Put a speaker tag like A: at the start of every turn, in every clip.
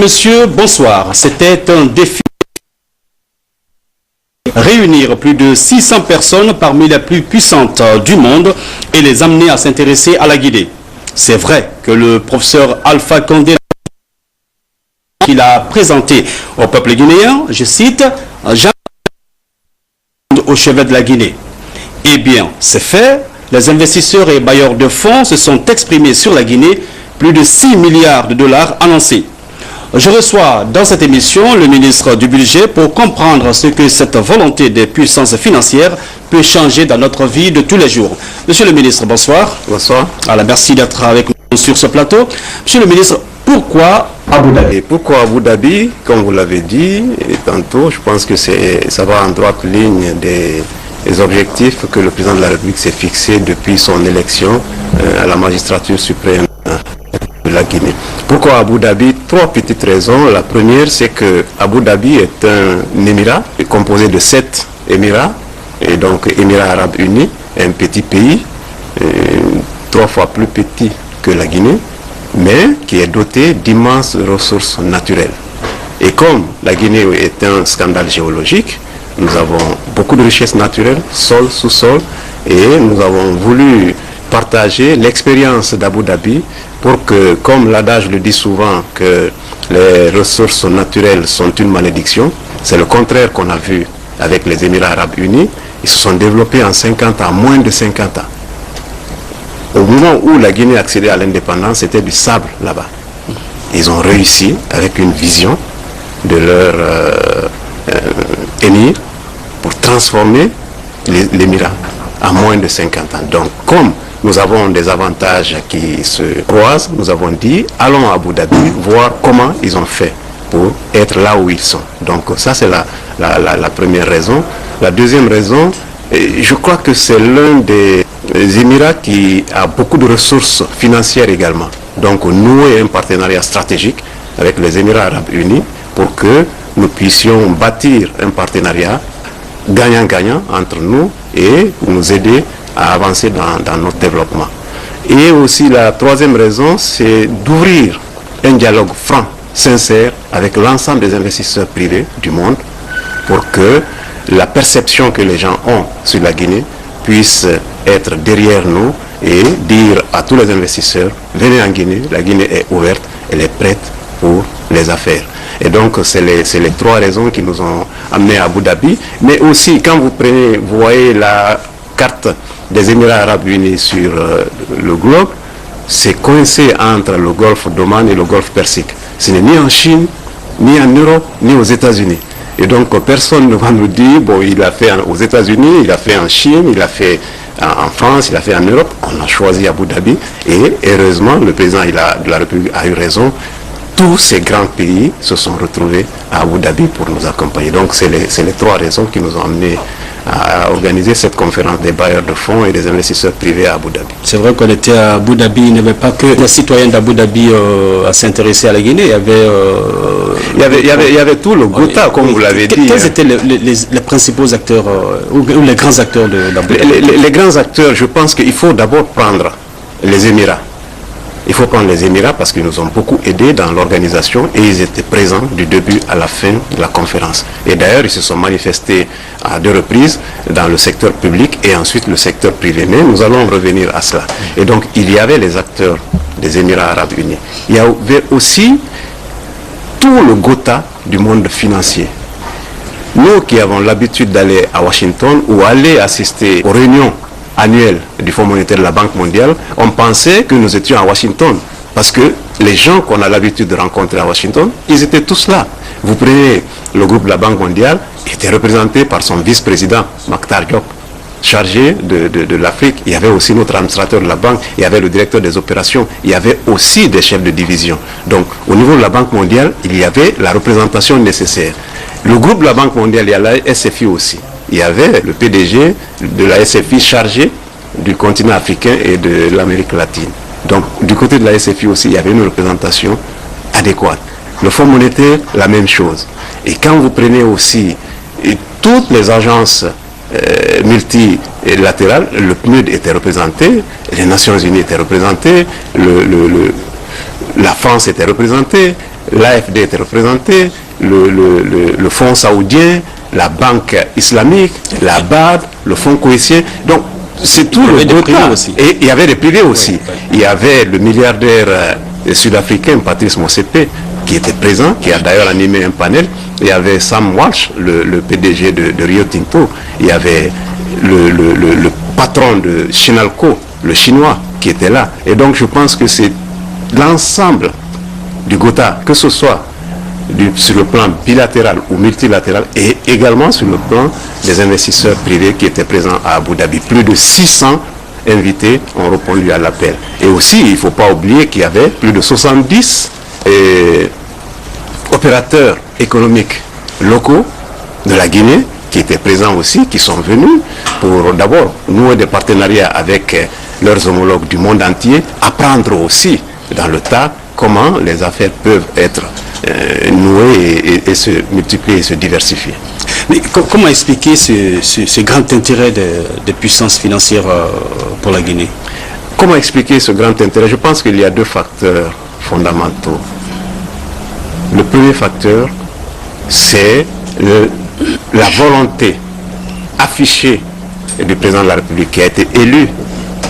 A: Mesdames, Messieurs, bonsoir. C'était un défi. Réunir plus de 600 personnes parmi les plus puissantes du monde et les amener à s'intéresser à la Guinée. C'est vrai que le professeur Alpha Condé qu'il a présenté au peuple guinéen, je cite, au chevet de la Guinée. Eh bien, c'est fait. Les investisseurs et bailleurs de fonds se sont exprimés sur la Guinée, plus de 6 milliards de dollars annoncés. Je reçois dans cette émission le ministre du Budget pour comprendre ce que cette volonté des puissances financières peut changer dans notre vie de tous les jours. Monsieur le ministre, bonsoir.
B: Bonsoir.
A: Alors, merci d'être avec nous sur ce plateau. Monsieur le ministre, pourquoi Abu Dhabi?
B: Et pourquoi Abu Dhabi? Comme vous l'avez dit tantôt, je pense que ça va en droite ligne des objectifs que le président de la République s'est fixé depuis son élection à la magistrature suprême de la Guinée. Pourquoi Abu Dhabi? Trois petites raisons. La première, c'est que Abu Dhabi est un émirat composé de 7 émirats, et donc Émirats arabes unis, un petit pays, 3 fois plus petit que la Guinée, mais qui est doté d'immenses ressources naturelles. Et comme la Guinée est un scandale géologique, nous avons beaucoup de richesses naturelles, sol, sous-sol, et nous avons voulu partager l'expérience d'Abu Dhabi pour que, comme l'adage le dit souvent, que les ressources naturelles sont une malédiction. C'est le contraire qu'on a vu avec les Émirats arabes unis. Ils se sont développés en 50 ans, moins de 50 ans. Au moment où la Guinée accédait à l'indépendance, c'était du sable là-bas. Ils ont réussi, avec une vision de leur émir, pour transformer l'émirat en moins de 50 ans. Donc, comme nous avons des avantages qui se croisent, nous avons dit, allons à Abu Dhabi voir comment ils ont fait pour être là où ils sont. Donc ça, c'est la première raison. La deuxième raison, je crois que c'est l'un des Émirats qui a beaucoup de ressources financières également. Donc nouer un partenariat stratégique avec les Émirats arabes unis pour que nous puissions bâtir un partenariat gagnant-gagnant entre nous et nous aider à avancer dans notre développement. Et aussi la troisième raison, c'est d'ouvrir un dialogue franc, sincère avec l'ensemble des investisseurs privés du monde pour que la perception que les gens ont sur la Guinée puisse être derrière nous et dire à tous les investisseurs, venez en Guinée, la Guinée est ouverte, elle est prête pour les affaires. Et donc, c'est les trois raisons qui nous ont amenés à Abu Dhabi. Mais aussi, quand vous voyez la carte des Émirats arabes unis sur le globe, c'est coincé entre le golfe d'Oman et le golfe Persique. Ce n'est ni en Chine, ni en Europe, ni aux États-Unis. Et donc, personne ne va nous dire, bon, il a fait aux États-Unis, il a fait en Chine, il a fait en France, il a fait en Europe. On a choisi Abu Dhabi. Et heureusement, le président de la République a eu raison. Tous ces grands pays se sont retrouvés à Abu Dhabi pour nous accompagner. Donc, c'est les trois raisons qui nous ont amenés à organiser cette conférence des bailleurs de fonds et des investisseurs privés à Abu Dhabi.
A: C'est vrai qu'on était à Abu Dhabi, il n'y avait pas que les citoyens d'Abu Dhabi à s'intéresser à la Guinée,
B: il y avait tout le Gotha, comme vous l'avez dit.
A: Quels étaient les principaux acteurs ou les grands acteurs d'Abu Dhabi?
B: Les grands acteurs, je pense qu'il faut d'abord prendre les Émirats. Il faut prendre les Émirats parce qu'ils nous ont beaucoup aidés dans l'organisation et ils étaient présents du début à la fin de la conférence. Et d'ailleurs, ils se sont manifestés à 2 reprises dans le secteur public et ensuite le secteur privé. Mais nous allons revenir à cela. Et donc, il y avait les acteurs des Émirats arabes unis. Il y avait aussi tout le Gotha du monde financier. Nous qui avons l'habitude d'aller à Washington ou aller assister aux réunions annuel du Fonds monétaire de la Banque mondiale, on pensait que nous étions à Washington. Parce que les gens qu'on a l'habitude de rencontrer à Washington, ils étaient tous là. Vous prenez le groupe de la Banque mondiale, qui était représenté par son vice-président, Makhtar Diop, chargé de l'Afrique. Il y avait aussi notre administrateur de la banque, il y avait le directeur des opérations, il y avait aussi des chefs de division. Donc, au niveau de la Banque mondiale, il y avait la représentation nécessaire. Le groupe de la Banque mondiale, il y a la SFI aussi. Il y avait le PDG de la SFI chargé du continent africain et de l'Amérique latine. Donc, du côté de la SFI aussi, il y avait une représentation adéquate. Le Fonds monétaire, la même chose. Et quand vous prenez aussi toutes les agences multilatérales, le PNUD était représenté, les Nations Unies étaient représentées, la France était représentée, l'AFD était représenté, le fonds saoudien, la banque islamique, la BAD, le fonds cohésien. Donc, c'est tout le Gotha. Et il y avait des privés aussi. Il y avait le milliardaire sud-africain Patrice Motsepe qui était présent, qui a d'ailleurs animé un panel. Il y avait Sam Walsh, le PDG de Rio Tinto. Il y avait le patron de Chinalco, le chinois, qui était là. Et donc je pense que c'est l'ensemble du Gotha, que ce soit sur le plan bilatéral ou multilatéral, et également sur le plan des investisseurs privés qui étaient présents à Abu Dhabi. Plus de 600 invités ont répondu à l'appel. Et aussi, il ne faut pas oublier qu'il y avait plus de 70 opérateurs économiques locaux de la Guinée qui étaient présents aussi, qui sont venus pour d'abord nouer des partenariats avec leurs homologues du monde entier, apprendre aussi dans le tas comment les affaires peuvent être nouées et se multiplier et se diversifier.
A: Mais comment expliquer ce grand intérêt des puissances financières pour la Guinée?
B: Comment expliquer ce grand intérêt? Je pense qu'il y a deux facteurs fondamentaux. Le premier facteur, c'est la volonté affichée du président de la République qui a été élu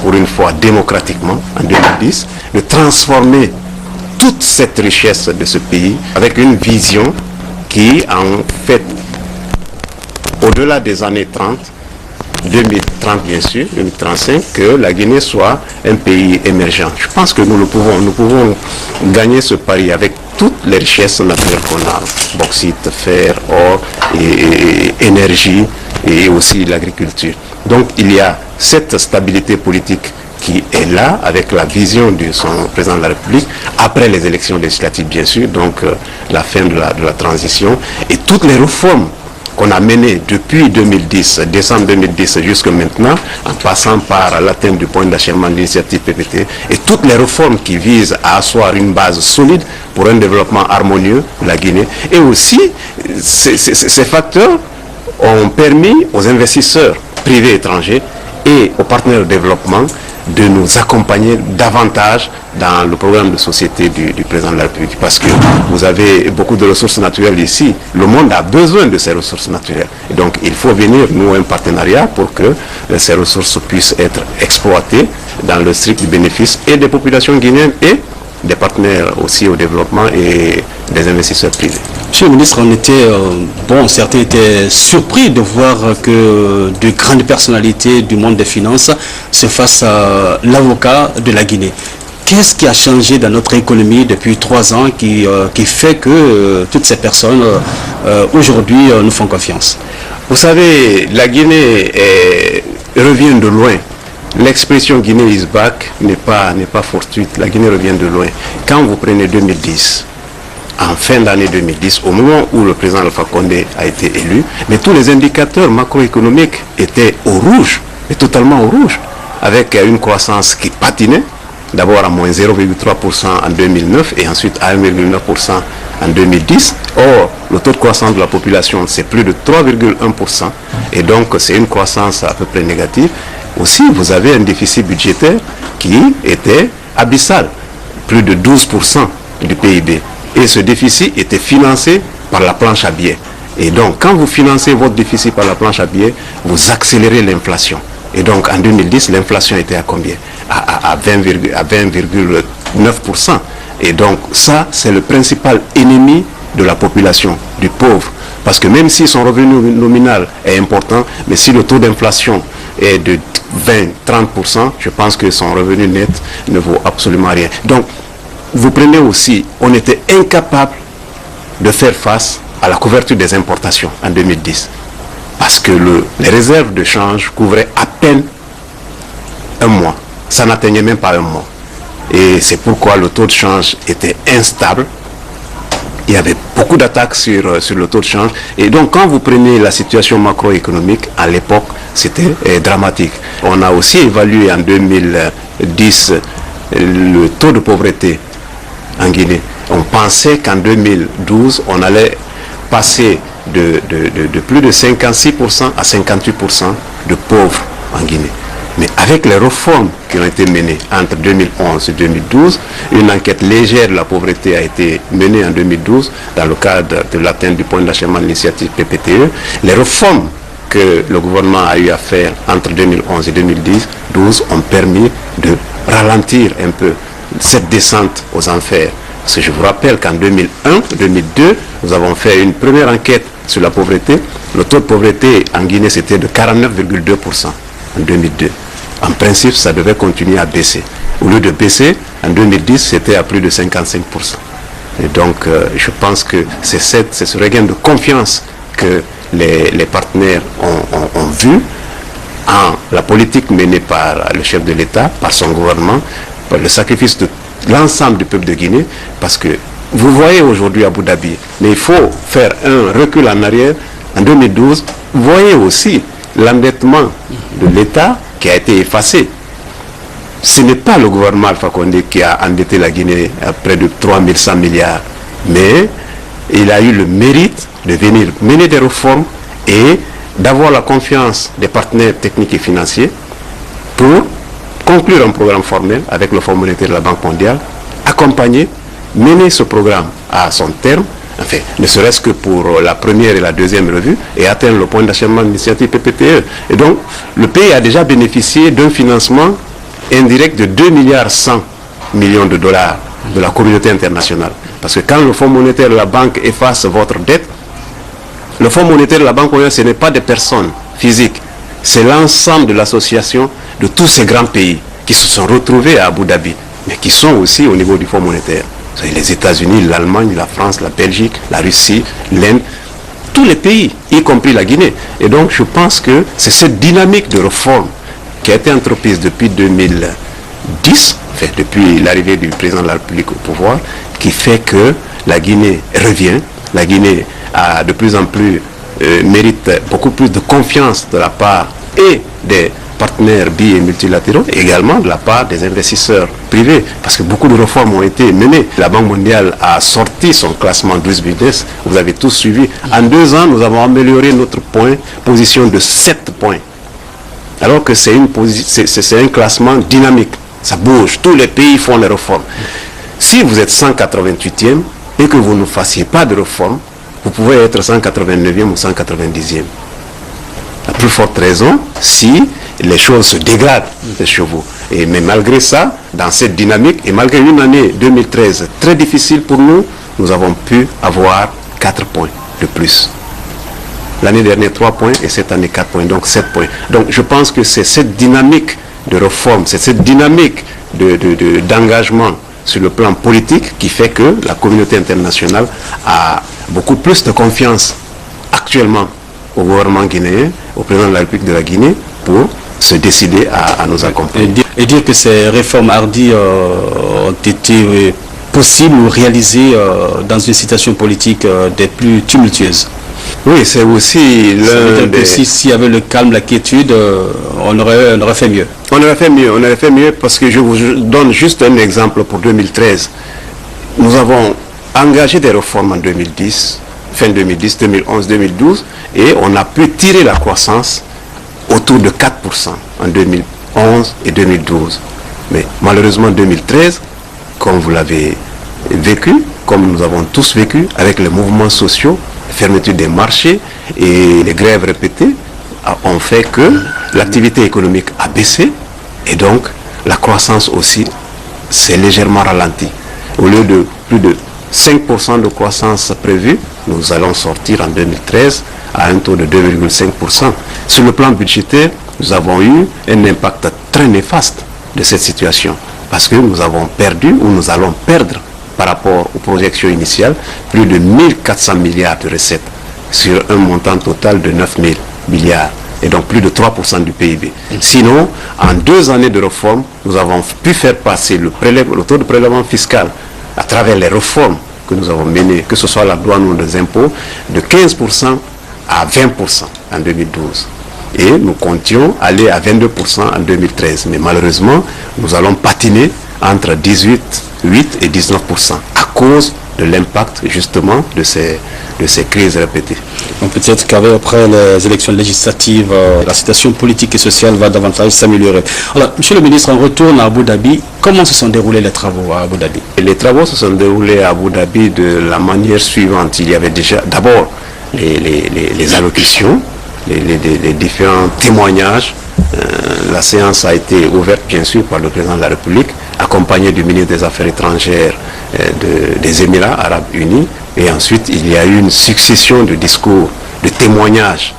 B: pour une fois démocratiquement en 2010, de transformer toute cette richesse de ce pays avec une vision qui, en fait, au-delà des années 30, 2030 bien sûr, 2035, que la Guinée soit un pays émergent. Je pense que nous pouvons gagner ce pari avec toutes les richesses naturelles qu'on a, bauxite, fer, or, et énergie, et aussi l'agriculture. Donc il y a cette stabilité politique qui est là, avec la vision de son président de la République, après les élections législatives bien sûr, donc la fin de la transition, et toutes les réformes qu'on a menées depuis 2010, décembre 2010 jusqu'à maintenant, en passant par l'atteinte du point d'achèvement de l'initiative PPT, et toutes les réformes qui visent à asseoir une base solide pour un développement harmonieux de la Guinée. Et aussi, ces facteurs ont permis aux investisseurs privés étrangers et aux partenaires de développement de nous accompagner davantage dans le programme de société du président de la République, parce que vous avez beaucoup de ressources naturelles ici. Le monde a besoin de ces ressources naturelles. Et donc il faut venir nouer un partenariat pour que ces ressources puissent être exploitées dans le strict bénéfice et des populations guinéennes et des partenaires aussi au développement et des investisseurs privés.
A: Monsieur le ministre, certains étaient surpris de voir que de grandes personnalités du monde des finances se fassent l'avocat de la Guinée. Qu'est-ce qui a changé dans notre économie depuis 3 ans qui fait que toutes ces personnes aujourd'hui nous font confiance?
B: Vous savez, la Guinée revient de loin. L'expression Guinée is back n'est pas fortuite. La Guinée revient de loin. Quand vous prenez 2010, en fin d'année 2010, au moment où le président Alpha Condé a été élu, mais tous les indicateurs macroéconomiques étaient au rouge, et totalement au rouge, avec une croissance qui patinait, d'abord à moins 0,3% en 2009 et ensuite à 1,9% en 2010. Or, le taux de croissance de la population, c'est plus de 3,1%, et donc c'est une croissance à peu près négative. Aussi, vous avez un déficit budgétaire qui était abyssal, plus de 12% du PIB. Et ce déficit était financé par la planche à billets. Et donc, quand vous financez votre déficit par la planche à billets, vous accélérez l'inflation. Et donc, en 2010, l'inflation était à combien? À 20,9%. Et donc, ça, c'est le principal ennemi de la population, du pauvre. Parce que même si son revenu nominal est important, mais si le taux d'inflation est de 20-30%, je pense que son revenu net ne vaut absolument rien. Donc, vous prenez aussi, on était incapable de faire face à la couverture des importations en 2010. Parce que les réserves de change couvraient à peine un mois. Ça n'atteignait même pas un mois. Et c'est pourquoi le taux de change était instable. Il y avait beaucoup d'attaques sur le taux de change. Et donc, quand vous prenez la situation macroéconomique, à l'époque, c'était dramatique. On a aussi évalué en 2010 le taux de pauvreté en Guinée. On pensait qu'en 2012, on allait passer de plus de 56% à 58% de pauvres en Guinée. Mais avec les réformes qui ont été menées entre 2011 et 2012, une enquête légère de la pauvreté a été menée en 2012 dans le cadre de l'atteinte du point d'achèvement de l'initiative PPTE. Les réformes que le gouvernement a eu à faire entre 2011 et 2012 ont permis de ralentir un peu cette descente aux enfers. Parce que je vous rappelle qu'en 2001-2002, nous avons fait une première enquête sur la pauvreté. Le taux de pauvreté en Guinée, c'était de 49,2% en 2002. En principe, ça devait continuer à baisser. Au lieu de baisser, en 2010, c'était à plus de 55%. Et donc, je pense que c'est ce regain de confiance que les partenaires ont vu en la politique menée par le chef de l'État, par son gouvernement, par le sacrifice de l'ensemble du peuple de Guinée, parce que vous voyez aujourd'hui Abu Dhabi, mais il faut faire un recul en arrière. En 2012, vous voyez aussi l'endettement de l'État qui a été effacé. Ce n'est pas le gouvernement Alpha Condé qui a endetté la Guinée à près de 3100 milliards, mais il a eu le mérite de venir mener des réformes et d'avoir la confiance des partenaires techniques et financiers pour conclure un programme formel avec le Fonds monétaire de la Banque mondiale, accompagner, mener ce programme à son terme, enfin, ne serait-ce que pour la première et la deuxième revue, et atteindre le point d'achèvement de l'initiative PPTE. Et donc, le pays a déjà bénéficié d'un financement indirect de 2,1 milliards de dollars de la communauté internationale. Parce que quand le Fonds monétaire de la Banque efface votre dette, le Fonds monétaire de la Banque mondiale, ce n'est pas des personnes physiques, c'est l'ensemble de l'association de tous ces grands pays qui se sont retrouvés à Abu Dhabi, mais qui sont aussi au niveau du Fonds monétaire. Les États-Unis, l'Allemagne, la France, la Belgique, la Russie, l'Inde, tous les pays, y compris la Guinée. Et donc je pense que c'est cette dynamique de réforme qui a été entreprise depuis 2010, enfin, depuis l'arrivée du président de la République au pouvoir, qui fait que la Guinée revient. La Guinée a de plus en plus mérite beaucoup plus de confiance de la part et des partenaires bi- et multilatéraux, et également de la part des investisseurs privés, parce que beaucoup de réformes ont été menées. La Banque mondiale a sorti son classement Doing Business, vous avez tous suivi. En 2 ans, nous avons amélioré notre position de 7 points. Alors que c'est un classement dynamique, ça bouge, tous les pays font les réformes. Si vous êtes 188e et que vous ne fassiez pas de réforme, vous pouvez être 189e ou 190e. La plus forte raison, si les choses se dégradent chez vous. Mais malgré ça, dans cette dynamique, et malgré une année 2013 très difficile pour nous, nous avons pu avoir 4 points de plus. L'année dernière 3 points et cette année 4 points, donc 7 points. Donc je pense que c'est cette dynamique de réforme, c'est cette dynamique d'engagement sur le plan politique qui fait que la communauté internationale a beaucoup plus de confiance actuellement au gouvernement guinéen, au président de la République de la Guinée, pour se décider à nous accompagner.
A: Et dire que ces réformes hardies ont été possibles ou réalisées dans une situation politique des plus tumultueuses.
B: Oui, c'est aussi l'un des...
A: S'il y avait le calme, la quiétude, on aurait fait mieux.
B: On aurait fait mieux parce que je vous donne juste un exemple pour 2013. Nous avons engagé des réformes en 2010, fin 2010, 2011, 2012, et on a pu tirer la croissance autour de 4% en 2011 et 2012. Mais malheureusement, en 2013, comme vous l'avez vécu, comme nous avons tous vécu, avec les mouvements sociaux, la fermeture des marchés et les grèves répétées, ont fait que l'activité économique a baissé et donc la croissance aussi s'est légèrement ralentie. Au lieu de plus de 5% de croissance prévue, nous allons sortir en 2013 à un taux de 2,5%. Sur le plan budgétaire, nous avons eu un impact très néfaste de cette situation parce que nous avons perdu ou nous allons perdre par rapport aux projections initiales plus de 1400 milliards de recettes sur un montant total de 9000 milliards et donc plus de 3% du PIB. Sinon, en 2 années de réforme, nous avons pu faire passer le taux de prélèvement fiscal à travers les réformes que nous avons menées, que ce soit la douane ou les impôts, de 15% à 20% en 2012. Et nous comptions aller à 22% en 2013. Mais malheureusement, nous allons patiner entre 18,8 et 19% à cause de l'impact justement de ces crises répétées.
A: Donc peut-être qu'après les élections législatives, la situation politique et sociale va davantage s'améliorer. Alors, Monsieur le ministre, on retourne à Abu Dhabi. Comment se sont déroulés les travaux à Abu Dhabi?
B: Les travaux se sont déroulés à Abu Dhabi de la manière suivante. Il y avait déjà d'abord les allocutions, les différents témoignages. La séance a été ouverte bien sûr par le président de la République, accompagné du ministre des Affaires étrangères des Émirats Arabes Unis. Et ensuite, il y a eu une succession de discours, de témoignages.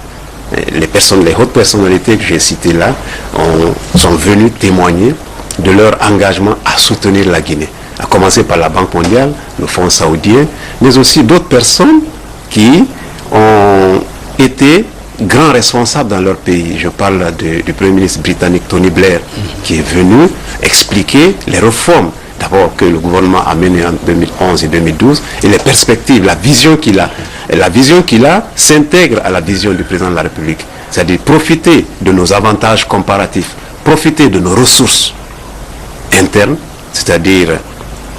B: Les hautes personnalités que j'ai citées là sont venues témoigner de leur engagement à soutenir la Guinée. À commencer par la Banque mondiale, le Fonds saoudien, mais aussi d'autres personnes qui ont été grands responsables dans leur pays. Je parle du Premier ministre britannique Tony Blair, qui est venu expliquer les réformes d'abord que le gouvernement a menées en 2011 et 2012 et les perspectives, la vision qu'il a. Et la vision qu'il a s'intègre à la vision du président de la République. C'est-à-dire profiter de nos avantages comparatifs, profiter de nos ressources internes, c'est-à-dire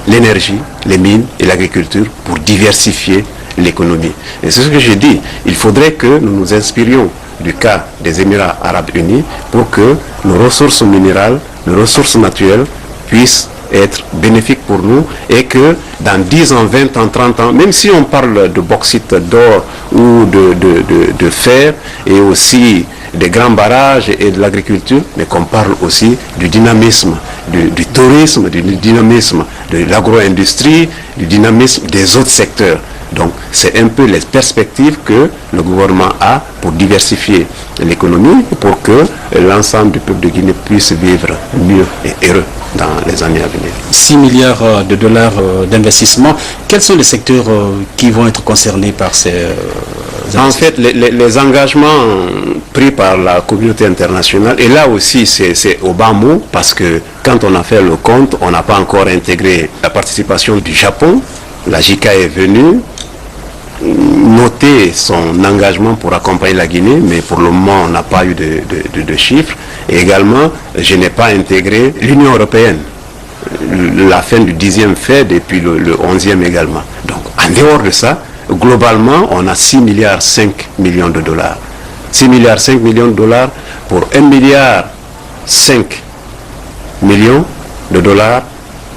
B: l'énergie, les mines et l'agriculture pour diversifier l'économie. Et c'est ce que j'ai dit. Il faudrait que nous nous inspirions du cas des Émirats Arabes Unis pour que nos ressources minérales, nos ressources naturelles puissent être bénéfiques pour nous et que dans 10 ans, 20 ans, 30 ans, même si on parle de bauxite, d'or ou de fer et aussi des grands barrages et de l'agriculture, mais qu'on parle aussi du dynamisme, du tourisme, du dynamisme de l'agro-industrie, du dynamisme des autres secteurs. Donc, c'est un peu les perspectives que le gouvernement a pour diversifier l'économie, pour que l'ensemble du peuple de Guinée puisse vivre mieux et heureux dans les années à venir.
A: 6 milliards de dollars d'investissement. Quels sont les secteurs qui vont être concernés par ces
B: En fait, les engagements pris par la communauté internationale, et là aussi c'est au bas mot, parce que quand on a fait le compte, on n'a pas encore intégré la participation du Japon. La JICA est venue noter son engagement pour accompagner la Guinée, mais pour le moment on n'a pas eu de chiffres. Et également, je n'ai pas intégré l'Union européenne. La fin du 10e fait depuis le 11e également. Donc en dehors de ça, globalement, on a 6 milliards 5 millions de dollars. 6 milliards 5 millions de dollars pour 1 milliard 5 millions de dollars,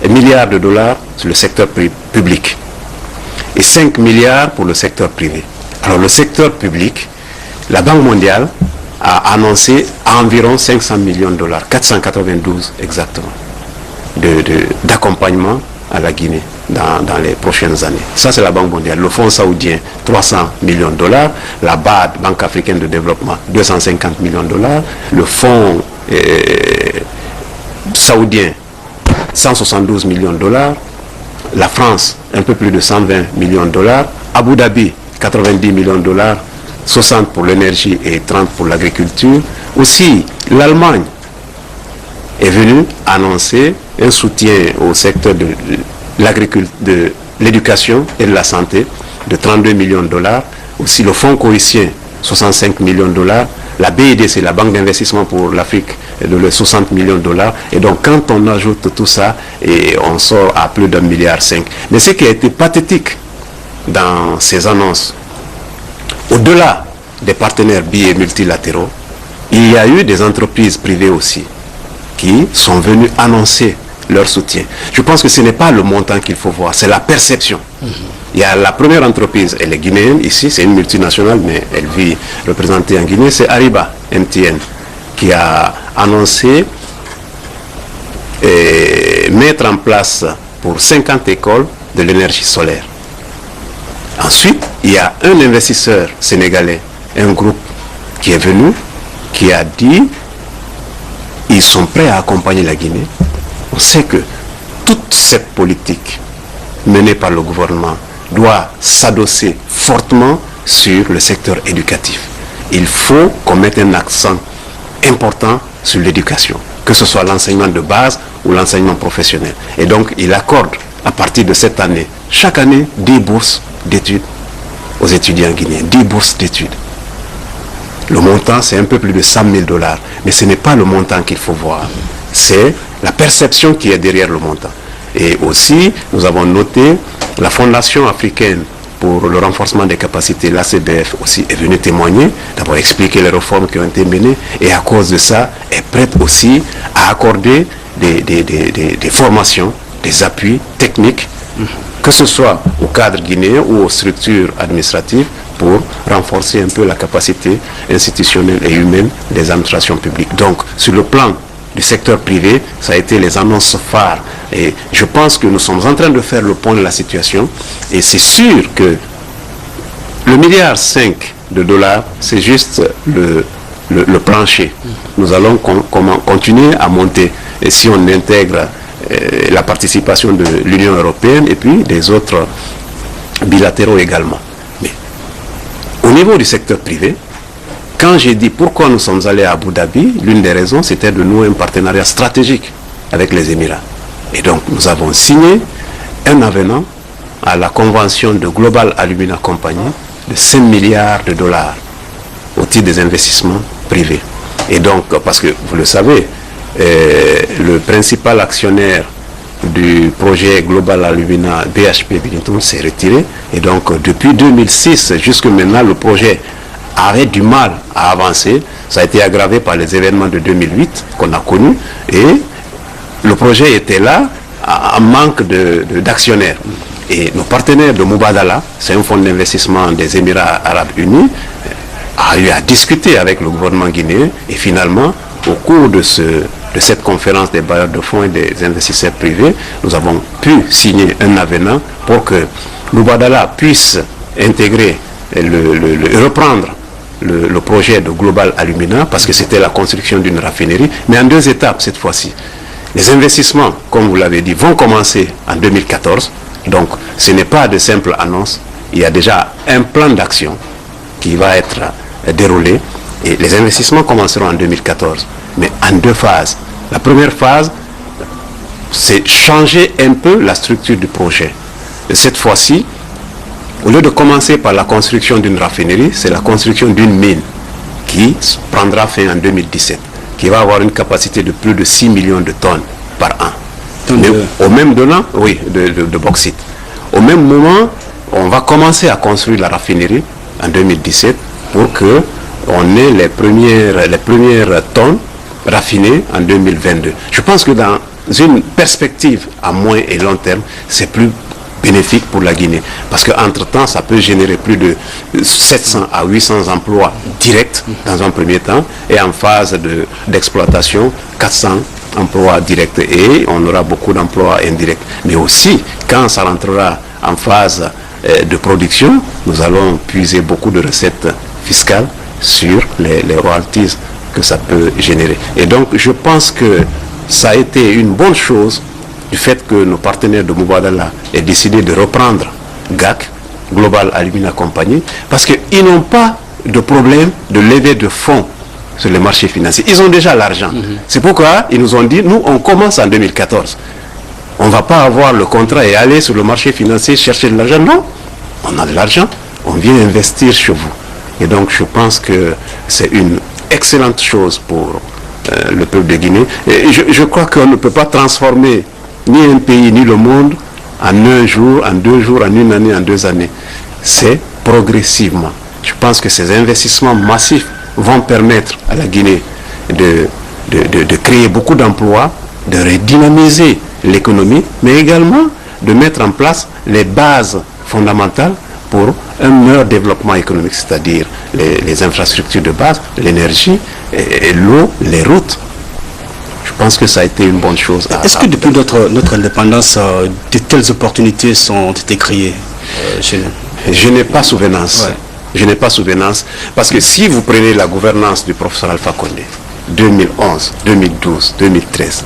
B: 1 milliard de dollars sur le secteur public. Et 5 milliards pour le secteur privé. Alors le secteur public, la Banque mondiale a annoncé environ 500 millions de dollars, 492 exactement, d'accompagnement à la Guinée dans les prochaines années. Ça c'est la Banque mondiale. Le Fonds saoudien, 300 millions de dollars. La BAD, Banque africaine de développement, 250 millions de dollars. Le Fonds saoudien, 172 millions de dollars. La France, un peu plus de 120 millions de dollars. Abu Dhabi, 90 millions de dollars, 60 pour l'énergie et 30 pour l'agriculture. Aussi, l'Allemagne est venue annoncer un soutien au secteur de l'éducation et de la santé de 32 millions de dollars. Aussi, le Fonds coïtien, 65 millions de dollars. La BIDC, la Banque d'investissement pour l'Afrique, de 60 millions de dollars. Et donc, quand on ajoute tout ça, et on sort à plus d'1,5 milliard. Mais ce qui a été pathétique dans ces annonces, au-delà des partenaires bi et multilatéraux, il y a eu des entreprises privées aussi qui sont venues annoncer leur soutien. Je pense que ce n'est pas le montant qu'il faut voir, c'est la perception. Il y a la première entreprise, elle est guinéenne ici, c'est une multinationale, mais elle vit représentée en Guinée, c'est Ariba MTN, qui a annoncé mettre en place pour 50 écoles de l'énergie solaire. Ensuite, il y a un investisseur sénégalais, un groupe qui est venu, qui a dit ils sont prêts à accompagner la Guinée. On sait que toute cette politique menée par le gouvernement doit s'adosser fortement sur le secteur éducatif. Il faut qu'on mette un accent important sur l'éducation, que ce soit l'enseignement de base ou l'enseignement professionnel. Et donc, il accorde, à partir de cette année, chaque année, 10 bourses d'études aux étudiants guinéens, 10 bourses d'études. Le montant, c'est un peu plus de 100 000 dollars. Mais ce n'est pas le montant qu'il faut voir. C'est la perception qui est derrière le montant. Et aussi, nous avons noté La Fondation africaine pour le renforcement des capacités, l'ACBF aussi, est venue témoigner, d'abord expliquer les réformes qui ont été menées, et à cause de ça, est prête aussi à accorder des formations, des appuis techniques, que ce soit au cadre guinéen ou aux structures administratives, pour renforcer un peu la capacité institutionnelle et humaine des administrations publiques. Donc, sur le plan du secteur privé, ça a été les annonces phares. Et je pense que nous sommes en train de faire le point de la situation. Et c'est sûr que le 1,5 milliard de dollars, c'est juste le plancher. Nous allons continuer à monter. Et si on intègre la participation de l'Union européenne et puis des autres bilatéraux également. Mais au niveau du secteur privé, quand j'ai dit pourquoi nous sommes allés à Abu Dhabi, l'une des raisons, c'était de nouer un partenariat stratégique avec les Émirats. Et donc, nous avons signé un avenant à la convention de Global Alumina Company de 5 milliards de dollars au titre des investissements privés. Et donc, parce que, vous le savez, le principal actionnaire du projet Global Alumina, BHP Billiton, s'est retiré. Et donc, depuis 2006 jusqu'à maintenant, le projet avait du mal à avancer. Ça a été aggravé par les événements de 2008 qu'on a connus. Et le projet était là en manque d'actionnaires. Et nos partenaires de Mubadala, c'est un fonds d'investissement des Émirats Arabes Unis, a eu à discuter avec le gouvernement guinéen. Et finalement, au cours de cette conférence des bailleurs de fonds et des investisseurs privés, nous avons pu signer un avenant pour que Mubadala puisse intégrer reprendre le projet de Global Alumina, parce que c'était la construction d'une raffinerie, mais en 2 étapes cette fois-ci. Les investissements, comme vous l'avez dit, vont commencer en 2014. Donc, ce n'est pas de simples annonces. Il y a déjà un plan d'action qui va être déroulé. Et les investissements commenceront en 2014, mais en 2 phases. La première phase, c'est changer un peu la structure du projet. Et cette fois-ci, au lieu de commencer par la construction d'une raffinerie, c'est la construction d'une mine qui prendra fin en 2017, qui va avoir une capacité de plus de 6 millions de tonnes par an. Mais au même moment, oui, de bauxite. Au même moment, on va commencer à construire la raffinerie en 2017 pour que on ait les premières tonnes raffinées en 2022. Je pense que dans une perspective à moyen et long terme, c'est plus bénéfique pour la Guinée. Parce qu'entre-temps, ça peut générer plus de 700 à 800 emplois directs dans un premier temps, et en phase d'exploitation, 400 emplois directs, et on aura beaucoup d'emplois indirects. Mais aussi, quand ça rentrera en phase de production, nous allons puiser beaucoup de recettes fiscales sur les royalties que ça peut générer. Et donc, je pense que ça a été une bonne chose du fait que nos partenaires de Mubadala aient décidé de reprendre GAC, Global Alumina Company, parce qu'ils n'ont pas de problème de levée de fonds sur les marchés financiers. Ils ont déjà l'argent. C'est pourquoi ils nous ont dit, nous, on commence en 2014. On ne va pas avoir le contrat et aller sur le marché financier chercher de l'argent. Non, on a de l'argent, on vient investir chez vous. Et donc, je pense que c'est une excellente chose pour le peuple de Guinée. Et je crois qu'on ne peut pas transformer ni un pays, ni le monde en un jour, en 2 jours, en une année, en 2 années. C'est progressivement. Je pense que ces investissements massifs vont permettre à la Guinée de créer beaucoup d'emplois, de redynamiser l'économie, mais également de mettre en place les bases fondamentales pour un meilleur développement économique, c'est-à-dire les infrastructures de base, l'énergie, et l'eau, les routes. Je pense que ça a été une bonne chose.
A: Est-ce que depuis notre indépendance, de telles opportunités ont été créées chez nous?
B: Je n'ai pas souvenance. Ouais. Je n'ai pas souvenance. Parce que si vous prenez la gouvernance du professeur Alpha Condé, 2011, 2012, 2013,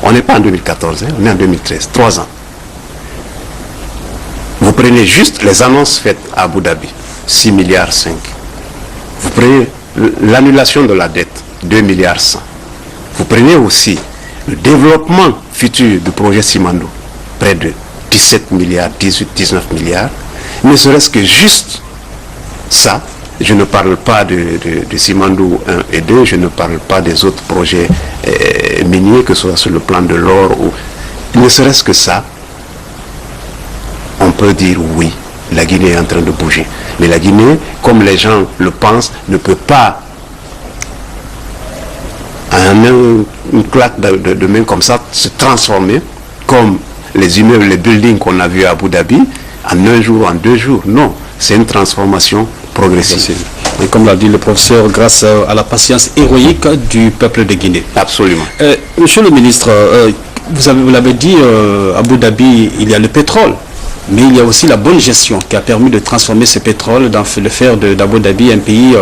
B: on n'est pas en 2014, on est en 2013, 3 ans. Vous prenez juste les annonces faites à Abu Dhabi, 6 milliards 5. Vous prenez l'annulation de la dette, 2 milliards 100. Vous prenez aussi le développement futur du projet Simandou, près de 17 milliards, 18, 19 milliards. Ne serait-ce que juste ça, je ne parle pas de Simandou 1 et 2, je ne parle pas des autres projets miniers, que ce soit sur le plan de l'or, ou ne serait-ce que ça, on peut dire oui, la Guinée est en train de bouger. Mais la Guinée, comme les gens le pensent, ne peut pas, en une claque de main comme ça, se transformer comme les immeubles, les buildings qu'on a vus à Abu Dhabi, en un jour, en 2 jours. Non, c'est une transformation progressive.
A: Et comme l'a dit le professeur, grâce à la patience héroïque du peuple de Guinée.
B: Absolument.
A: Monsieur le ministre, vous l'avez dit, Abu Dhabi, il y a le pétrole, mais il y a aussi la bonne gestion qui a permis de transformer ce pétrole, de faire d'Abu Dhabi un pays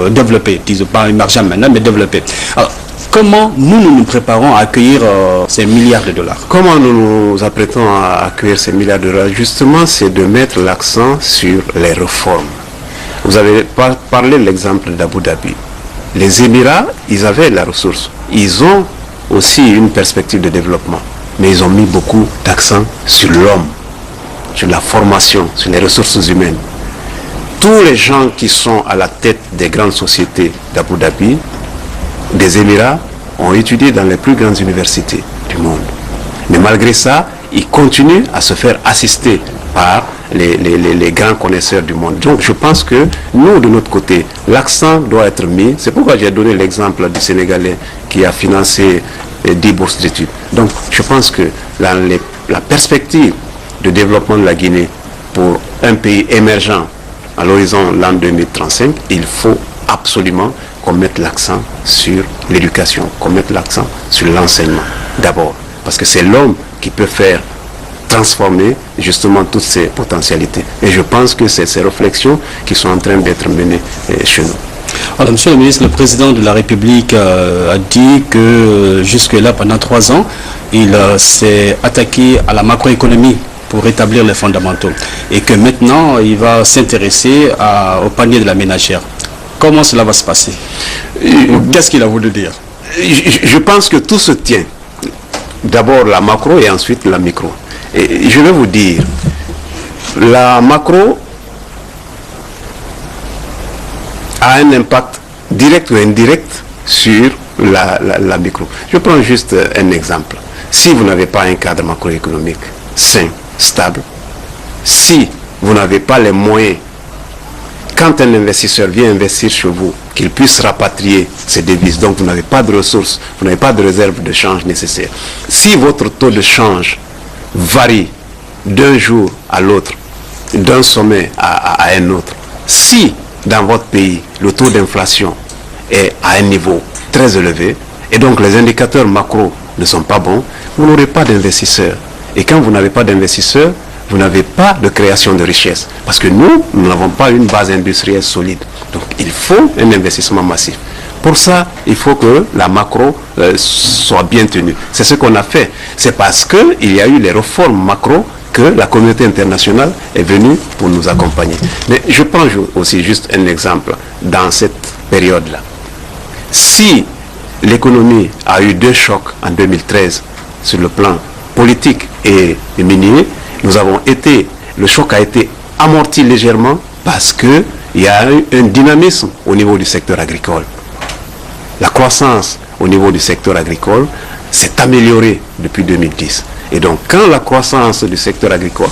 A: développé, disons pas émergent maintenant, mais développé. Alors, comment nous préparons à accueillir ces milliards de dollars?
B: Comment nous nous apprêtons à accueillir ces milliards de dollars? Justement, c'est de mettre l'accent sur les réformes. Vous avez parlé de l'exemple d'Abu Dhabi. Les Émirats, ils avaient la ressource. Ils ont aussi une perspective de développement. Mais ils ont mis beaucoup d'accent sur l'homme, sur la formation, sur les ressources humaines. Tous les gens qui sont à la tête des grandes sociétés d'Abu Dhabi, des Émirats, ont étudié dans les plus grandes universités du monde. Mais malgré ça, ils continuent à se faire assister par les grands connaisseurs du monde. Donc je pense que nous, de notre côté, l'accent doit être mis. C'est pourquoi j'ai donné l'exemple du Sénégalais qui a financé 10 bourses d'études. Donc je pense que la perspective de développement de la Guinée pour un pays émergent à l'horizon l'an 2035, il faut absolument qu'on mette l'accent sur l'éducation, qu'on mette l'accent sur l'enseignement d'abord. Parce que c'est l'homme qui peut faire transformer justement toutes ces potentialités. Et je pense que c'est ces réflexions qui sont en train d'être menées chez nous.
A: Alors, monsieur le ministre, le président de la République a dit que jusque-là, pendant 3 ans, il s'est attaqué à la macroéconomie pour rétablir les fondamentaux. Et que maintenant, il va s'intéresser au panier de la ménagère. Comment cela va se passer? Qu'est-ce qu'il a voulu dire?
B: Je pense que tout se tient. D'abord la macro et ensuite la micro. Et je vais vous dire, la macro a un impact direct ou indirect sur la micro. Je prends juste un exemple. Si vous n'avez pas un cadre macroéconomique sain, stable, si vous n'avez pas les moyens, quand un investisseur vient investir chez vous, qu'il puisse rapatrier ses devises, donc vous n'avez pas de ressources, vous n'avez pas de réserve de change nécessaire. Si votre taux de change varie d'un jour à l'autre, d'un sommet à un autre, si dans votre pays le taux d'inflation est à un niveau très élevé, et donc les indicateurs macro ne sont pas bons, vous n'aurez pas d'investisseurs. Et quand vous n'avez pas d'investisseurs, vous n'avez pas de création de richesse. Parce que nous n'avons pas une base industrielle solide. Donc il faut un investissement massif. Pour ça, il faut que la macro soit bien tenue. C'est ce qu'on a fait. C'est parce qu'il y a eu les réformes macro que la communauté internationale est venue pour nous accompagner. Mais je prends aussi juste un exemple dans cette période-là. Si l'économie a eu 2 chocs en 2013 sur le plan politique et minier, le choc a été amorti légèrement parce qu'il y a eu un dynamisme au niveau du secteur agricole. La croissance au niveau du secteur agricole s'est améliorée depuis 2010. Et donc, quand la croissance du secteur agricole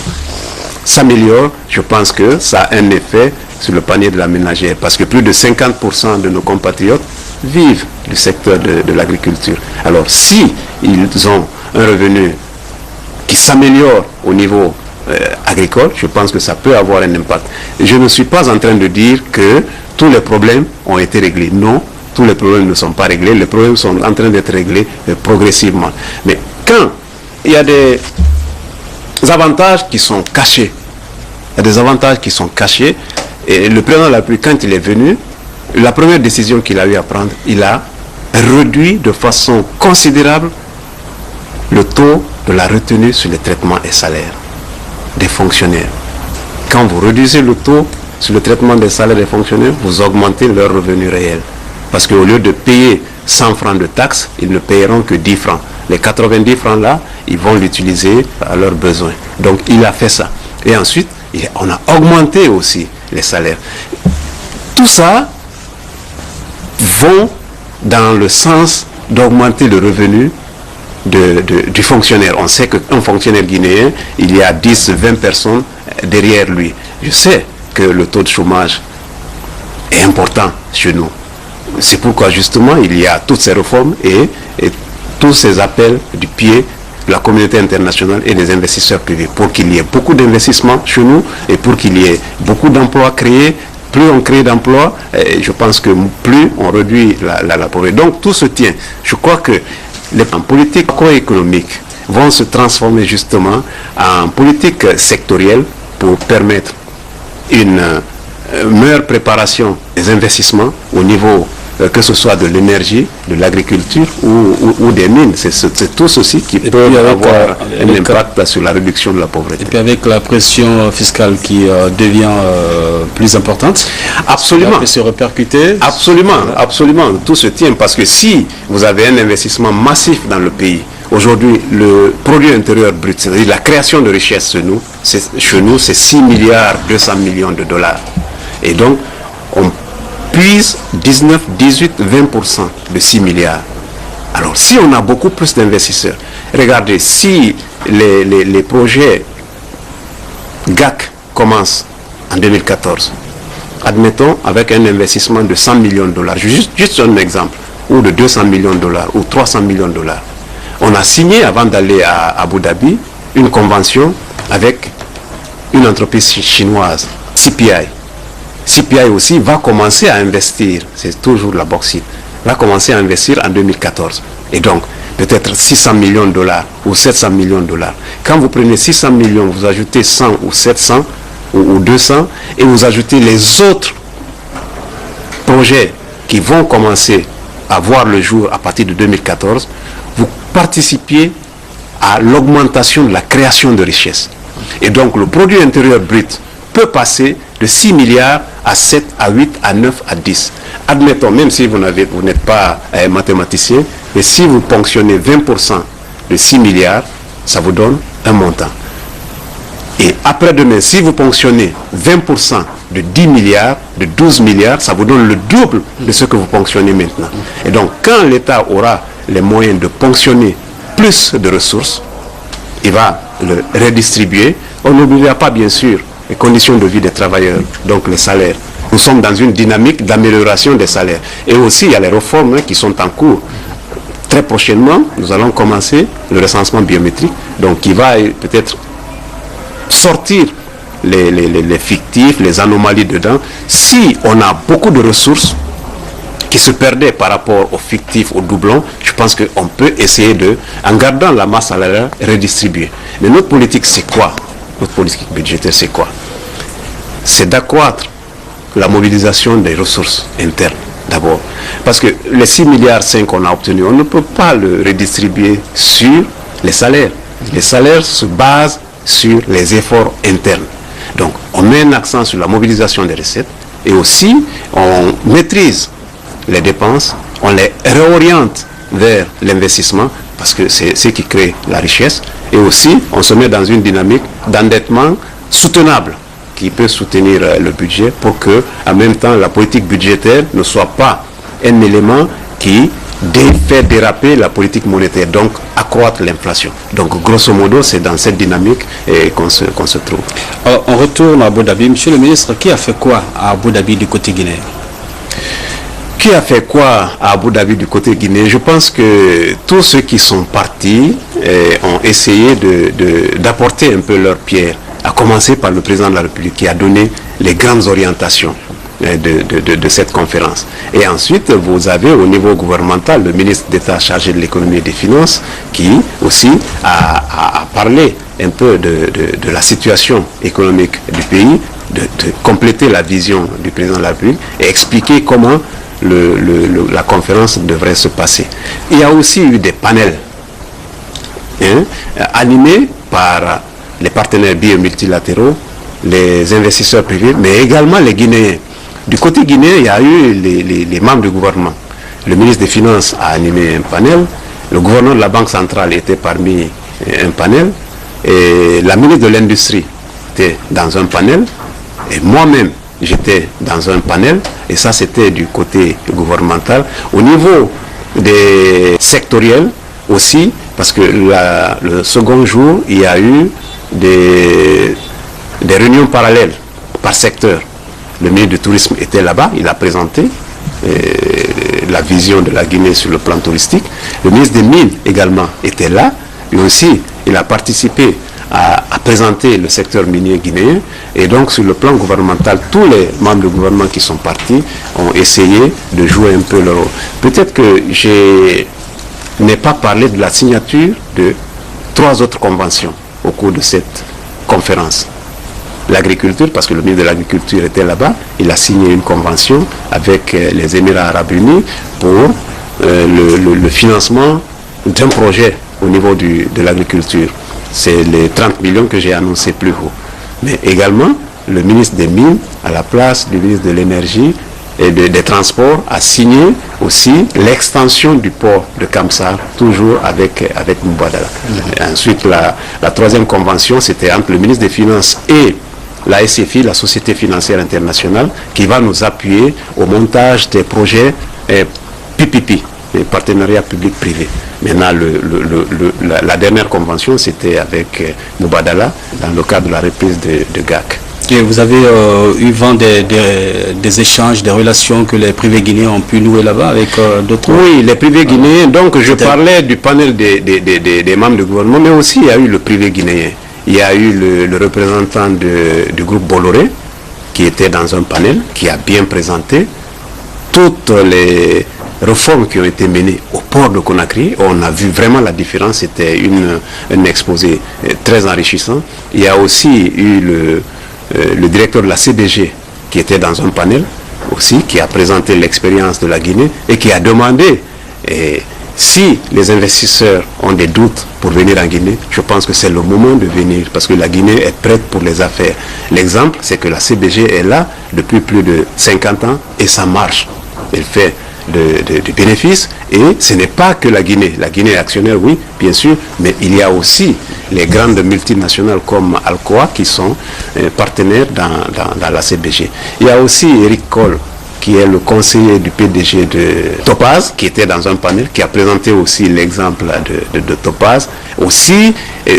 B: s'améliore, je pense que ça a un effet sur le panier de la ménagère. Parce que plus de 50% de nos compatriotes vivent du secteur de l'agriculture. Alors, si ils ont un revenu qui s'améliore au niveau agricole, je pense que ça peut avoir un impact. Et je ne suis pas en train de dire que tous les problèmes ont été réglés. Non, tous les problèmes ne sont pas réglés. Les problèmes sont en train d'être réglés progressivement. Mais quand il y a des avantages qui sont cachés, et le président de la République, quand il est venu, la première décision qu'il a eu à prendre, il a réduit de façon considérable le taux de la retenue sur les traitements et salaires des fonctionnaires. Quand vous réduisez le taux sur le traitement des salaires des fonctionnaires, vous augmentez leur revenu réel. Parce qu'au lieu de payer 100 francs de taxes, ils ne payeront que 10 francs. Les 90 francs là, ils vont l'utiliser à leurs besoins. Donc il a fait ça. Et ensuite, on a augmenté aussi les salaires. Tout ça vont dans le sens d'augmenter le revenu du fonctionnaire. On sait qu'un fonctionnaire guinéen, il y a 10, 20 personnes derrière lui. Je sais que le taux de chômage est important chez nous. C'est pourquoi justement il y a toutes ces réformes et tous ces appels du pied de la communauté internationale et des investisseurs privés pour qu'il y ait beaucoup d'investissements chez nous et pour qu'il y ait beaucoup d'emplois créés. Plus on crée d'emplois, je pense que plus on réduit la pauvreté. Donc tout se tient. Je crois que les politiques macroéconomiques vont se transformer justement en politique sectorielle pour permettre une meilleure préparation des investissements au niveau que ce soit de l'énergie, de l'agriculture ou des mines. C'est tout ceci qui peut avoir un impact sur la réduction de la pauvreté.
A: Et puis avec la pression fiscale qui devient plus importante,
B: absolument,
A: peut se répercuter.
B: Absolument, tout se tient parce que si vous avez un investissement massif dans le pays, aujourd'hui le produit intérieur brut, c'est-à-dire la création de richesse chez nous, c'est 6 milliards 200 millions de dollars. Et donc, on puise 19, 18, 20% de 6 milliards. Alors, si on a beaucoup plus d'investisseurs, regardez, si les projets GAC commencent en 2014, admettons avec un investissement de 100 millions de dollars, juste un exemple, ou de 200 millions de dollars, ou 300 millions de dollars. On a signé, avant d'aller à Abu Dhabi, une convention avec une entreprise chinoise, CPI. CPI aussi va commencer à investir, c'est toujours la bauxite, va commencer à investir en 2014. Et donc, peut-être 600 millions de dollars ou 700 millions de dollars. Quand vous prenez 600 millions, vous ajoutez 100 ou 700 ou 200 et vous ajoutez les autres projets qui vont commencer à voir le jour à partir de 2014, vous participiez à l'augmentation de la création de richesses. Et donc, le produit intérieur brut peut passer de 6 milliards à 7, à 8, à 9, à 10. Admettons, même si vous n'êtes pas mathématicien, mais si vous ponctionnez 20% de 6 milliards, ça vous donne un montant. Et après-demain, si vous ponctionnez 20% de 10 milliards, de 12 milliards, ça vous donne le double de ce que vous ponctionnez maintenant. Et donc, quand l'État aura les moyens de ponctionner plus de ressources, il va le redistribuer. On n'oubliera pas, bien sûr, les conditions de vie des travailleurs, donc les salaires. Nous sommes dans une dynamique d'amélioration des salaires. Et aussi, il y a les réformes qui sont en cours. Très prochainement, nous allons commencer le recensement biométrique, donc qui va peut-être sortir les fictifs, les anomalies dedans. Si on a beaucoup de ressources qui se perdaient par rapport aux fictifs, aux doublons, je pense qu'on peut essayer de, en gardant la masse salariale, redistribuer. Mais notre politique, c'est quoi? Notre politique budgétaire, c'est quoi? C'est d'accroître la mobilisation des ressources internes, d'abord. Parce que les 6 milliards 5 qu'on a obtenus, on ne peut pas le redistribuer sur les salaires. Les salaires se basent sur les efforts internes. Donc, on met un accent sur la mobilisation des recettes et aussi, on maîtrise les dépenses, on les réoriente vers l'investissement parce que c'est ce qui crée la richesse. Et aussi, on se met dans une dynamique d'endettement soutenable qui peut soutenir le budget pour que, en même temps, la politique budgétaire ne soit pas un élément qui fait déraper la politique monétaire, donc accroître l'inflation. Donc, grosso modo, c'est dans cette dynamique qu'on se trouve.
A: On retourne à Abu Dhabi. Monsieur le ministre, qui a fait quoi à Abu Dhabi du côté guinéen?
B: Qui a fait quoi à Abu Dhabi du côté guinéen? Je pense que tous ceux qui sont partis ont essayé d'apporter un peu leur pierre, à commencer par le président de la République qui a donné les grandes orientations de cette conférence. Et ensuite, vous avez au niveau gouvernemental le ministre d'État chargé de l'économie et des finances qui aussi a parlé un peu de la situation économique du pays, de compléter la vision du président de la République et expliquer comment la conférence devrait se passer. Il y a aussi eu des panels animés par les partenaires biomultilatéraux, les investisseurs privés, mais également les Guinéens. Du côté guinéen, il y a eu les membres du gouvernement. Le ministre des Finances a animé un panel, le gouverneur de la Banque centrale était parmi un panel, et la ministre de l'Industrie était dans un panel, et moi-même, j'étais dans un panel, et ça c'était du côté gouvernemental. Au niveau des sectoriels aussi, parce que le second jour, il y a eu des des réunions parallèles par secteur. Le ministre du Tourisme était là-bas, il a présenté la vision de la Guinée sur le plan touristique. Le ministre des Mines également était là, et aussi il a participé à présenter le secteur minier guinéen. Et donc sur le plan gouvernemental, tous les membres du gouvernement qui sont partis ont essayé de jouer un peu leur rôle. Peut-être que je n'ai pas parlé de la signature de 3 autres conventions au cours de cette conférence. L'agriculture, parce que le ministre de l'Agriculture était là-bas, il a signé une convention avec les Émirats Arabes Unis pour le financement d'un projet au niveau de l'agriculture. C'est les 30 millions que j'ai annoncé plus haut. Mais également, le ministre des Mines, à la place du ministre de l'Énergie et des Transports, a signé aussi l'extension du port de Kamsar, toujours avec Mubadala. Ensuite, la 3e convention, c'était entre le ministre des Finances et la SFI, la Société Financière Internationale, qui va nous appuyer au montage des projets PPP, les partenariats publics-privés. Maintenant, la dernière convention, c'était avec Mubadala, dans le cadre de la reprise de GAC.
A: Et vous avez eu vent des échanges, des relations que les privés guinéens ont pu nouer là-bas avec d'autres...
B: Oui, les privés guinéens. Donc, je parlais du panel des membres du gouvernement, mais aussi il y a eu le privé guinéen. Il y a eu le représentant du groupe Bolloré, qui était dans un panel, qui a bien présenté toutes les réformes qui ont été menées au port de Conakry. On a vu vraiment la différence, c'était un exposé très enrichissant. Il y a aussi eu le directeur de la CBG qui était dans un panel aussi, qui a présenté l'expérience de la Guinée et qui a demandé si les investisseurs ont des doutes pour venir en Guinée, je pense que c'est le moment de venir parce que la Guinée est prête pour les affaires. L'exemple, c'est que la CBG est là depuis plus de 50 ans et ça marche. Elle fait du bénéfice et ce n'est pas que la Guinée. La Guinée est actionnaire, oui, bien sûr, mais il y a aussi les grandes multinationales comme Alcoa qui sont partenaires dans la CBG. Il y a aussi Eric Cole, qui est le conseiller du PDG de Topaz, qui était dans un panel, qui a présenté aussi l'exemple de Topaz. Aussi,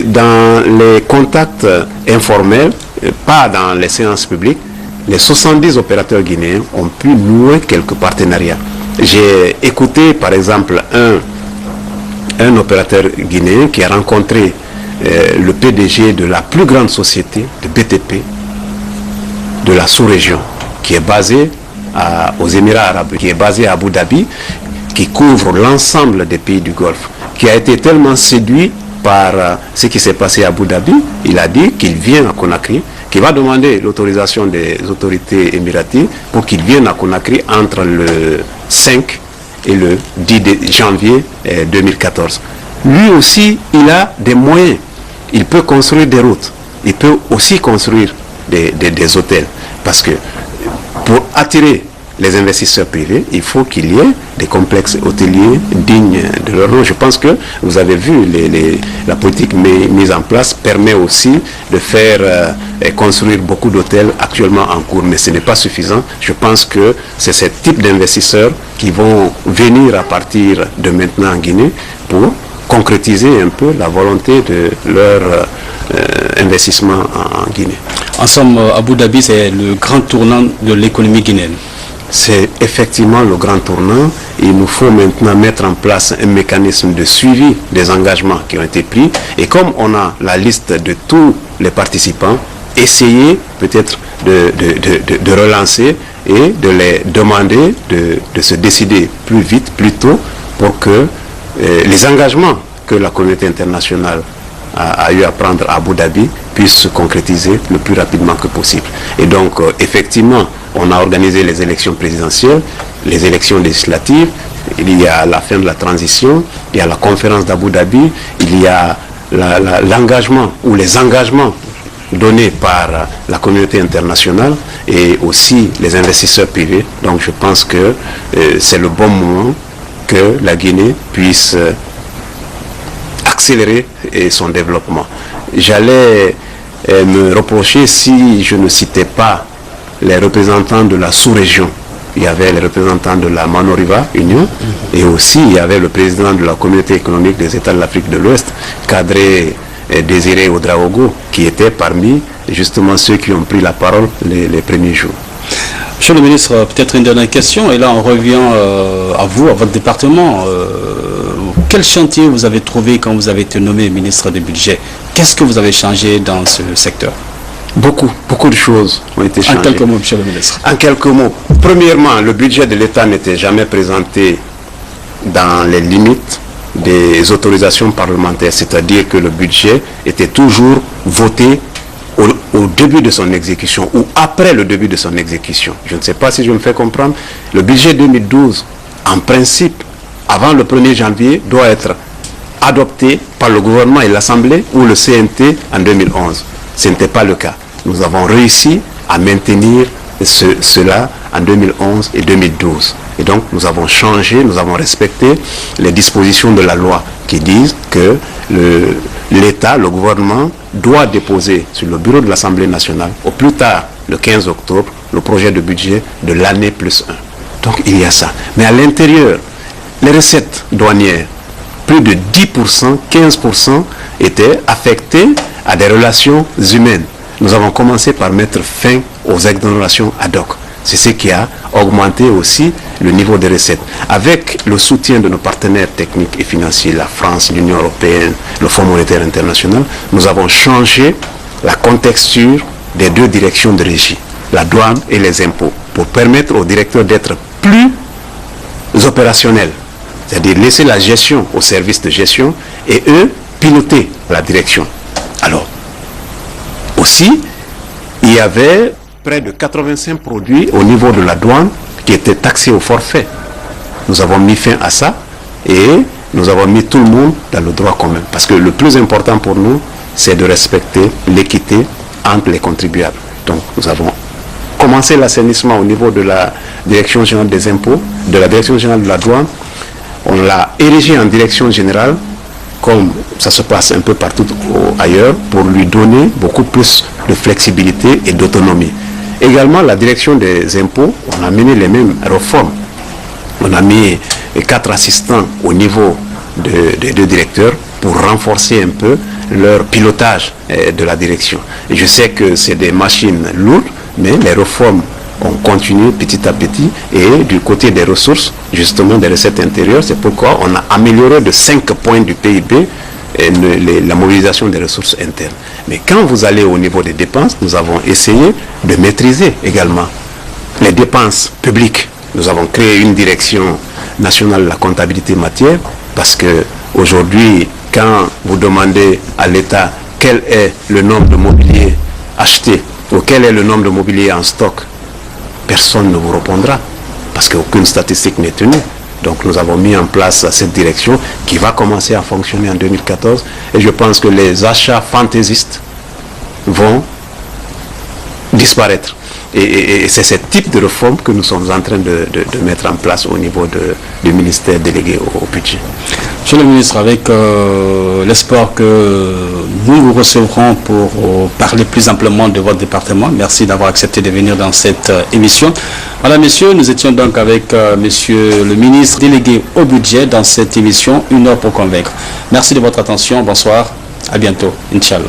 B: dans les contacts informels, pas dans les séances publiques, les 70 opérateurs guinéens ont pu nouer quelques partenariats. J'ai écouté, par exemple, un opérateur guinéen qui a rencontré le PDG de la plus grande société de BTP de la sous-région, qui est basée aux Émirats Arabes, qui est basé à Abu Dhabi, qui couvre l'ensemble des pays du Golfe, qui a été tellement séduit par ce qui s'est passé à Abu Dhabi, il a dit qu'il vient à Conakry, qu'il va demander l'autorisation des autorités émiraties pour qu'il vienne à Conakry entre le 5 et le 10 janvier 2014. Lui aussi, il a des moyens. Il peut construire des routes. Il peut aussi construire des hôtels. Parce que pour attirer les investisseurs privés, il faut qu'il y ait des complexes hôteliers dignes de leur nom. Je pense que vous avez vu, la politique mise en place permet aussi de faire construire beaucoup d'hôtels actuellement en cours, mais ce n'est pas suffisant. Je pense que c'est ce type d'investisseurs qui vont venir à partir de maintenant en Guinée pour concrétiser un peu la volonté de leur investissement en Guinée.
A: En somme, Abu Dhabi, c'est le grand tournant de l'économie guinéenne.
B: C'est effectivement le grand tournant. Il nous faut maintenant mettre en place un mécanisme de suivi des engagements qui ont été pris. Et comme on a la liste de tous les participants, essayer peut-être de relancer et de les demander de se décider plus vite, plus tôt, pour que les engagements que la communauté internationale a eu à prendre à Abu Dhabi puissent se concrétiser le plus rapidement que possible. Et donc, effectivement, on a organisé les élections présidentielles, les élections législatives, il y a la fin de la transition, il y a la conférence d'Abu Dhabi, il y a l'engagement ou les engagements donnés par la communauté internationale et aussi les investisseurs privés. Donc je pense que c'est le bon moment que la Guinée puisse accélérer son développement. J'allais me reprocher si je ne citais pas les représentants de la sous-région. Il y avait les représentants de la Manoriva Union et aussi il y avait le président de la communauté économique des États de l'Afrique de l'Ouest, Kadré Désiré Ouedraogo, qui était parmi justement ceux qui ont pris la parole les premiers jours.
A: Monsieur le ministre, peut-être une dernière question, et là on revient à vous, à votre département. Quel chantier vous avez trouvé quand vous avez été nommé ministre du Budget? Qu'est-ce que vous avez changé dans ce secteur?
B: Beaucoup de choses ont été changées.
A: En quelques mots, monsieur le ministre.
B: En quelques mots. Premièrement, le budget de l'État n'était jamais présenté dans les limites des autorisations parlementaires, c'est-à-dire que le budget était toujours voté au début de son exécution ou après le début de son exécution. Je ne sais pas si je me fais comprendre. Le budget 2012, en principe, avant le 1er janvier, doit être adopté par le gouvernement et l'Assemblée ou le CNT en 2011. Ce n'était pas le cas. Nous avons réussi à maintenir cela en 2011 et 2012. Et donc, nous avons changé, nous avons respecté les dispositions de la loi qui disent que l'État, le gouvernement, doit déposer sur le bureau de l'Assemblée nationale, au plus tard, le 15 octobre, le projet de budget de l'année +1. Donc, il y a ça. Mais à l'intérieur, les recettes douanières, plus de 10%, 15% étaient affectées à des relations humaines. Nous avons commencé par mettre fin aux exonérations ad hoc. C'est ce qui a augmenté aussi le niveau des recettes. Avec le soutien de nos partenaires techniques et financiers, la France, l'Union européenne, le Fonds monétaire international, nous avons changé la contexture des deux directions de régie, la douane et les impôts, pour permettre aux directeurs d'être plus opérationnels. C'est-à-dire laisser la gestion au service de gestion et eux piloter la direction. Alors, aussi, il y avait près de 85 produits au niveau de la douane qui étaient taxés au forfait. Nous avons mis fin à ça et nous avons mis tout le monde dans le droit commun. Parce que le plus important pour nous, c'est de respecter l'équité entre les contribuables. Donc, nous avons commencé l'assainissement au niveau de la Direction générale des impôts, de la Direction générale de la douane. On l'a érigé en direction générale, comme ça se passe un peu partout ailleurs, pour lui donner beaucoup plus de flexibilité et d'autonomie. Également, la direction des impôts, on a mené les mêmes réformes. On a mis 4 assistants au niveau des deux directeurs pour renforcer un peu leur pilotage de la direction. Et je sais que c'est des machines lourdes, mais les réformes ont continué petit à petit. Et du côté des ressources, justement des recettes intérieures, c'est pourquoi on a amélioré de 5 points du PIB la mobilisation des ressources internes. Mais quand vous allez au niveau des dépenses, nous avons essayé de maîtriser également les dépenses publiques. Nous avons créé une direction nationale de la comptabilité matière, parce que aujourd'hui, quand vous demandez à l'État quel est le nombre de mobilier acheté ou quel est le nombre de mobilier en stock, personne ne vous répondra, parce qu'aucune statistique n'est tenue. Donc nous avons mis en place cette direction qui va commencer à fonctionner en 2014. Et je pense que les achats fantaisistes vont disparaître. Et c'est ce type de réforme que nous sommes en train de mettre en place au niveau du ministère délégué au budget.
A: Monsieur le ministre, avec l'espoir que nous vous recevrons pour parler plus amplement de votre département, merci d'avoir accepté de venir dans cette émission. Madame, messieurs, nous étions donc avec monsieur le ministre délégué au budget dans cette émission, 1 heure pour convaincre. Merci de votre attention, bonsoir, à bientôt, Inch'Allah.